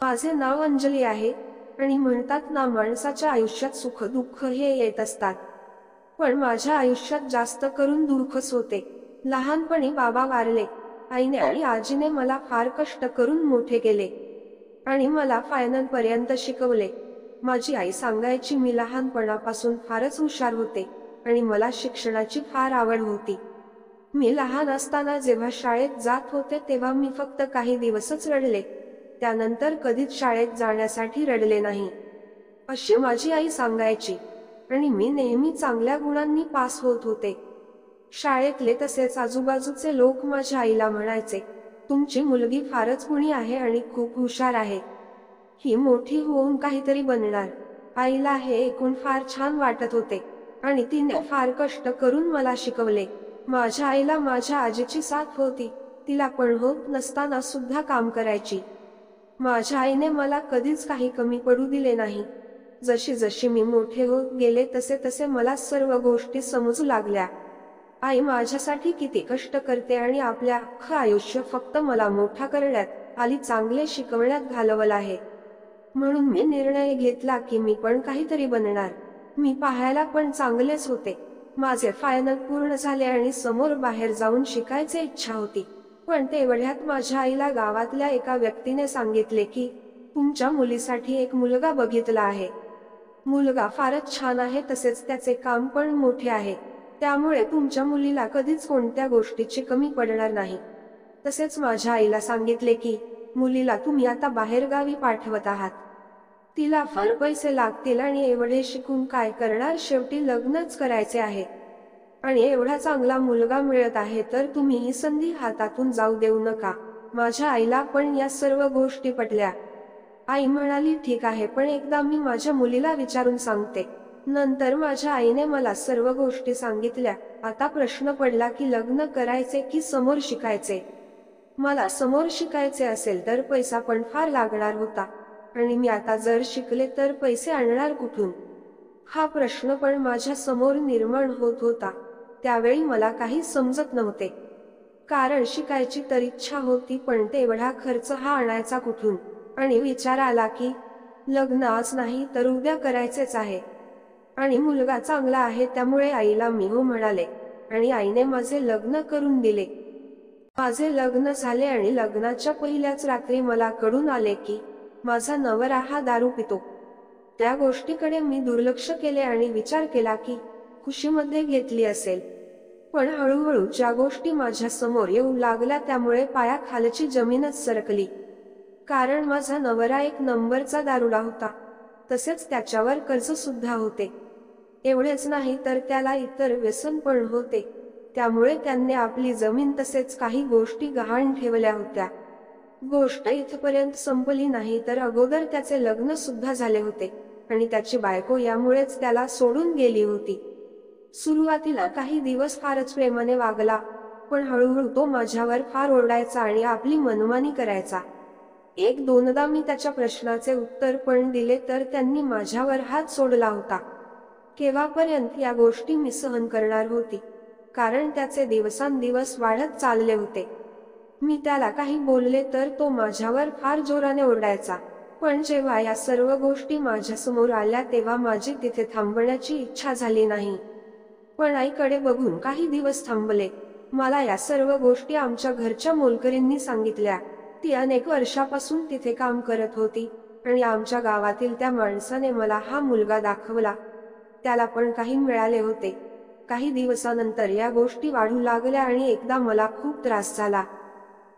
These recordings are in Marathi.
माझे नाव अंजली आहे आणि म्हणतात ना, माणसाच्या आयुष्यात सुख दुःख हे येत असतात, पण माझ्या आयुष्यात जास्त करून दुःखच होते। लहानपणी बाबा वारले। आईने आणि आजीने मला फार कष्ट करून मोठे केले आणि मला फायनल पर्यंत शिकवले। माझी आई सांगायची मी लहानपणापासून फारच हुशार होते आणि मला शिक्षणाची फार आवड होती। मी लहान असताना जेव्हा शाळेत जात होते तेव्हा मी फक्त काही दिवसच रडले, त्यानंतर कधीच शाळेत जाण्यासाठी रडले नाही, अशी माझी आई सांगायची। आणि मी नेहमी चांगल्या गुणांनी पास होत होते। शाळेतले तसेच आजूबाजूचे लोक माझ्या आईला म्हणायचे, तुमची मुलगी फारच गुणी आहे आणि खूप हुशार आहे, ही मोठी होऊन काहीतरी बनणार। आईला हे ऐकून फार छान वाटत होते आणि तिने फार कष्ट करून मला शिकवले। माझ्या आईला माझ्या आजीची साथ होती, तिला पण होत नसताना सुद्धा काम करायची। माझ्या आईने मला कधीच काही कमी पडू दिले नाही। जशी जशी मी मोठे होत गेले तसे तसे मला सर्व गोष्टी समजू लागल्या। आई माझ्यासाठी किती कष्ट करते आणि आपल्या अख्खं आयुष्य फक्त मला मोठा करण्यात आणि चांगले शिकवण्यात घालवलं आहे। म्हणून मी निर्णय घेतला की मी पण काहीतरी बनणार। मी पाहायला पण चांगलेच होते। माझे फायनल पूर्ण झाले आणि समोर बाहेर जाऊन शिकायची इच्छा होती, पण तेवढ्यात माझ्या आईला गावातल्या एका व्यक्तीने सांगितले की तुमच्या मुलीसाठी एक मुलगा बघितला आहे। मुलगा फारच छान आहे, तसेच त्याचे काम पण मोठे आहे, त्यामुळे तुमच्या मुलीला कधीच कोणत्या गोष्टीची कमी पडणार नाही। तसेच माझ्या आईला सांगितले की मुलीला तुम्ही आता बाहेरगावी पाठवत आहात, तिला फार पैसे लागतील आणि एवढे शिकून काय करणार, शेवटी लग्नच करायचे आहे आणि एवढा चांगला मुलगा मिळत आहे तर तुम्ही ही संधी हातातून जाऊ देऊ नका। माझ्या आईला पण या सर्व गोष्टी पटल्या। आई म्हणाली, ठीक आहे, पण एकदा मी माझ्या मुलीला विचारून सांगते। नंतर माझ्या आईने मला सर्व गोष्टी सांगितल्या। आता प्रश्न पडला की लग्न करायचे की समोर शिकायचे। मला समोर शिकायचे असेल तर पैसा पण फार लागणार होता आणि मी आता जर शिकले तर पैसे आणणार कुठून, हा प्रश्न पण माझ्या समोर निर्माण होत होता। त्यावेळी मला काही समजत नव्हते, कारण शिकायची तर इच्छा होती, पण तेवढा खर्च हा आणायचा कुठून। आणि विचार आला की लग्न आज नाही तर उद्या करायचेच आहे आणि मुलगा चांगला आहे, त्यामुळे आईला मी हो म्हणाले आणि आईने माझे लग्न करून दिले। माझे लग्न झाले आणि लग्नाच्या पहिल्याच रात्री मला कळून आले की माझा नवरा हा दारू पितो। त्या गोष्टीकडे मी दुर्लक्ष केले आणि विचार केला की खुशीमध्ये घेतली असेल, पण हळूहळू ज्या गोष्टी माझ्या समोर येऊ लागल्या त्यामुळे पायाखालची जमीनच सरकली। कारण माझा नवरा एक नंबरचा दारुडा होता, तसेच त्याच्यावर कर्ज सुद्धा होते। एवढेच नाही तर त्याला इतर व्यसन पण होते, त्यामुळे त्यांनी आपली जमीन तसेच काही गोष्टी गहाण ठेवल्या होत्या। गोष्ट इथपर्यंत संपली नाही तर अगोदर त्याचे लग्न सुद्धा झाले होते आणि त्याची बायको यामुळेच त्याला सोडून गेली होती। सुरुवातीला काही दिवस फारच प्रेमाने वागला, पण हळूहळू तो माझ्यावर फार ओरडायचा आणि आपली मनमानी करायचा। एक दोनदा मी त्याच्या प्रश्नाचे उत्तर पण दिले तर त्यांनी माझ्यावर हात सोडला होता। केव्हापर्यंत या गोष्टी मी सहन करणार होती, कारण त्याचे दिवसांदिवस वाढत चालले होते। मी त्याला काही बोलले तर तो माझ्यावर फार जोराने ओरडायचा, पण जेव्हा या सर्व गोष्टी माझ्यासमोर आल्या तेव्हा माझी तिथे थांबण्याची इच्छा झाली नाही, पण आईकडे बघून काही दिवस थांबले। मला या सर्व गोष्टी आमच्या घरच्या मोलकरींनी सांगितल्या। ती अनेक वर्षापासून तिथे काम करत होती आणि आमच्या गावातील त्या माणसाने मला हा मुलगा दाखवला, त्याला पण काही मिळाले होते। काही दिवसानंतर या गोष्टी वाढू लागल्या आणि एकदा मला खूप त्रास झाला,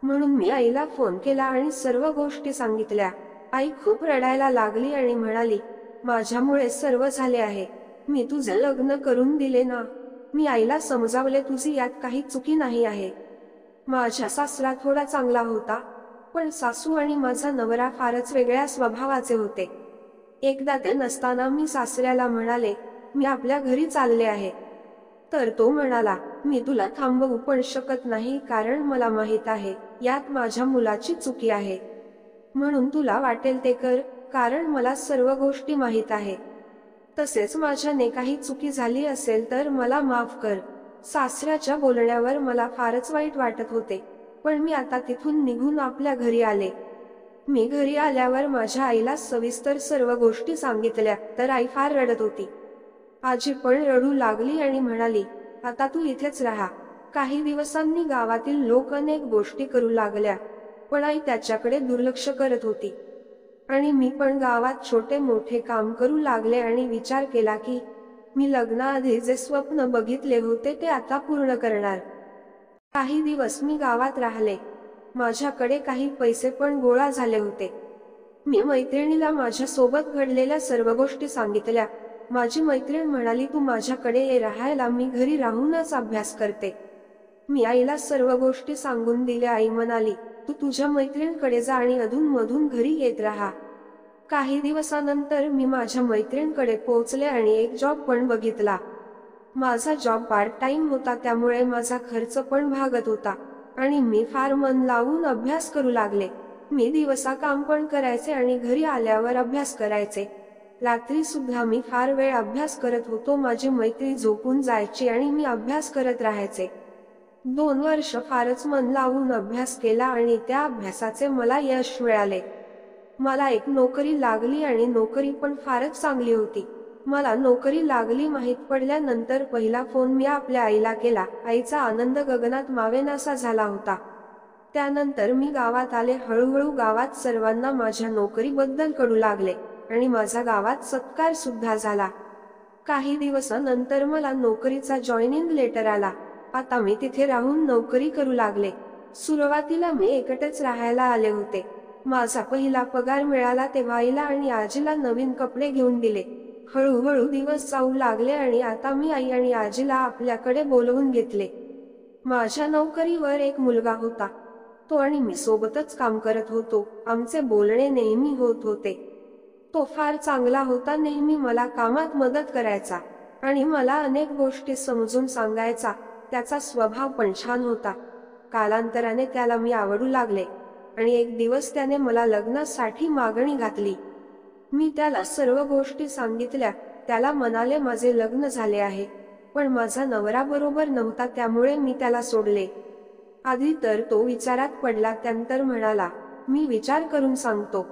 म्हणून मी आईला फोन केला आणि सर्व गोष्टी सांगितल्या। आई खूप रडायला लागली आणि म्हणाली, माझ्यामुळे सर्व झाले आहे, मी तुझे लग्न करून दिले ना। मी आईला समजावले, तुझी यात काही चुकी नाही आहे। माझा सासरा थोडा चांगला होता, पण सासू आणि माझा नवरा फारच वेगळ्या स्वभावाचे होते। एकदा ते नसताना मी सासऱ्याला म्हणाले, मी आपल्या घरी चालले आहे, तर तो म्हणाला, मी तुला थांबवू पण शकत नाही, कारण मला माहित आहे यात माझ्या मुलाची चुकी आहे, म्हणून तुला वाटेल ते कर, कारण मला सर्व गोष्टी माहित आहे। तसेच माझ्याने काही चुकी झाली असेल तर मला माफ कर। सासऱ्याच्या बोलण्यावर मला फारच वाईट वाटत होते, पण मी आता तिथून निघून आपल्या घरी आले। मी घरी आल्यावर माझ्या आईला सविस्तर सर्व गोष्टी सांगितल्या तर आई फार रडत होती. आजी पण रडू लागली आणि म्हणाली, आता तू इथेच राहा. काही दिवसांनी गावातील लोक अनेक गोष्टी करू लागल्या, पण आई त्याच्याकडे दुर्लक्ष करत होती. आणि मी पण गावात छोटे मोठे काम करू लागले आणि विचार केला की मी लग्नाआधी जे स्वप्न बघितले होते ते आता पूर्ण करणार. काही दिवस मी गावात राहिले. माझ्याकडे काही पैसे पण गोळा झाले होते. मी मैत्रिणीला माझ्या सोबत घडलेल्या सर्व गोष्टी सांगितल्या. माझी मैत्रीण म्हणाली, तू माझ्याकडे ये राहायला, मी घरी राहूनच अभ्यास करते. मी आईला सर्व गोष्टी सांगून दिल्या. आई म्हणाली, तू तुझ्या मैत्रिणीकडे जा आणि अधूनमधून घरी येत राहा. काही दिवसानंतर मी माझ्या मैत्रिणीकडे पोहोचले आणि एक जॉब पण बघितला. माझा जॉब पार्ट टाइम होता, त्यामुळे माझा खर्च पण भागत होता आणि मी फार मन लावून अभ्यास करू लागले. मी दिवसा काम पण करायचे आणि घरी आल्यावर अभ्यास करायचे. रात्री सुद्धा मी फार वेळ अभ्यास करत होतो. माझी मैत्रीण झोपून जायची आणि मी अभ्यास करत राहायचे. 2 वर्ष फारच मन लावून अभ्यास केला आणि त्या अभ्यासाचे मला यश मिळाले. मला एक नोकरी लागली आणि नोकरी पण फारच चांगली होती. मला नोकरी लागली माहीत पडल्यानंतर पहिला फोन मी आपल्या आईला केला. आईचा आनंद गगनात मावेनासा झाला होता. त्यानंतर मी गावात आले. हळूहळू गावात सर्वांना माझ्या नोकरीबद्दल कळू लागले आणि माझा गावात सत्कार सुद्धा झाला. काही दिवसानंतर मला नोकरीचा जॉईनिंग लेटर आला. आता मी तिथे राहून नोकरी करू लागले. सुरुवातीला मी एकटेच राहायला आले होते. माझा पहिला पगार मिळाला तेव्हा आईला आणि आजीला नवीन कपडे घेऊन दिले. हळूहळू दिवस जाऊ लागले आणि आता मी आई आणि आजीला आपल्याकडे बोलवून घेतले. माझ्या नोकरीवर एक मुलगा होता. तो आणि मी सोबतच काम करत होतो. आमचे बोलणे नेहमी होत होते. तो फार चांगला होता. नेहमी मला कामात मदत करायचा आणि मला अनेक गोष्टी समजून सांगायचा. त्याचा स्वभाव पण छान होता. कालांतराने त्याला मी आवडू लागले आणि एक दिवस त्याने मला लग्नासाठी मागणी घातली. मी त्याला सर्व गोष्टी सांगितल्या. त्याला म्हणाले, माझे लग्न झाले आहे, पण माझा नवरा बरोबर नव्हता, त्यामुळे मी त्याला सोडले. आधी तर तो विचारात पडला, त्यानंतर म्हणाला, मी विचार करून सांगतो.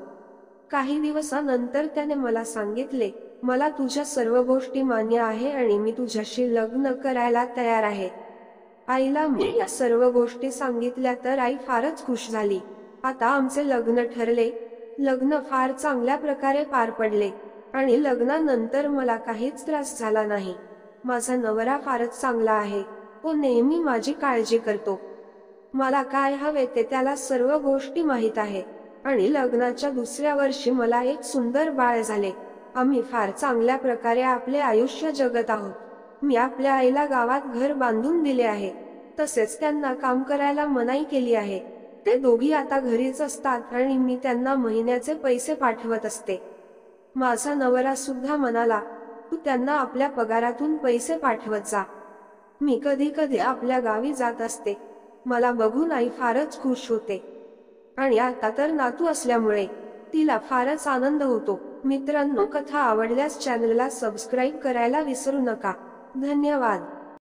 काही दिवसानंतर त्याने मला सांगितले, मला तुझ्या सर्व गोष्टी मान्य आहे आणि मी तुझ्याशी लग्न करायला तयार आहे. आईला मी या सर्व गोष्टी सांगितल्या तर आई फारच खुश झाली. आता आमचे लग्न ठरले. लग्न फार चांगल्या प्रकारे पार पडले आणि लग्नानंतर मला काहीच त्रास झाला नाही. माझा नवरा फारच चांगला आहे. तो नेहमी माझी काळजी करतो. मला काय हवे ते त्याला सर्व गोष्टी माहीत आहे आणि लग्नाच्या दुसऱ्या वर्षी मला एक सुंदर बाळ झाले. आम्ही फार चांगल्या प्रकारे आपले आयुष्य जगत आहोत. मी आपल्या आईला गावात घर बांधून दिले आहे. तसेच त्यांना काम करायला मनाई केली आहे. ते दोघी आता घरीच असतात आणि मी त्यांना महिन्याचे पैसे पाठवत असते. माझा नवरा सुद्धा म्हणाला, तू त्यांना आपल्या पगारातून पैसे पाठवत जा. मी कधी कधी आपल्या गावी जात असते. मला बघून आई फारच खुश होते आणि आता तर नातू असल्यामुळे तिला फारच आनंद होतो. मित्रांनो, कथा आवडल्यास चॅनलला सबस्क्राईब करायला विसरू नका. धन्यवाद.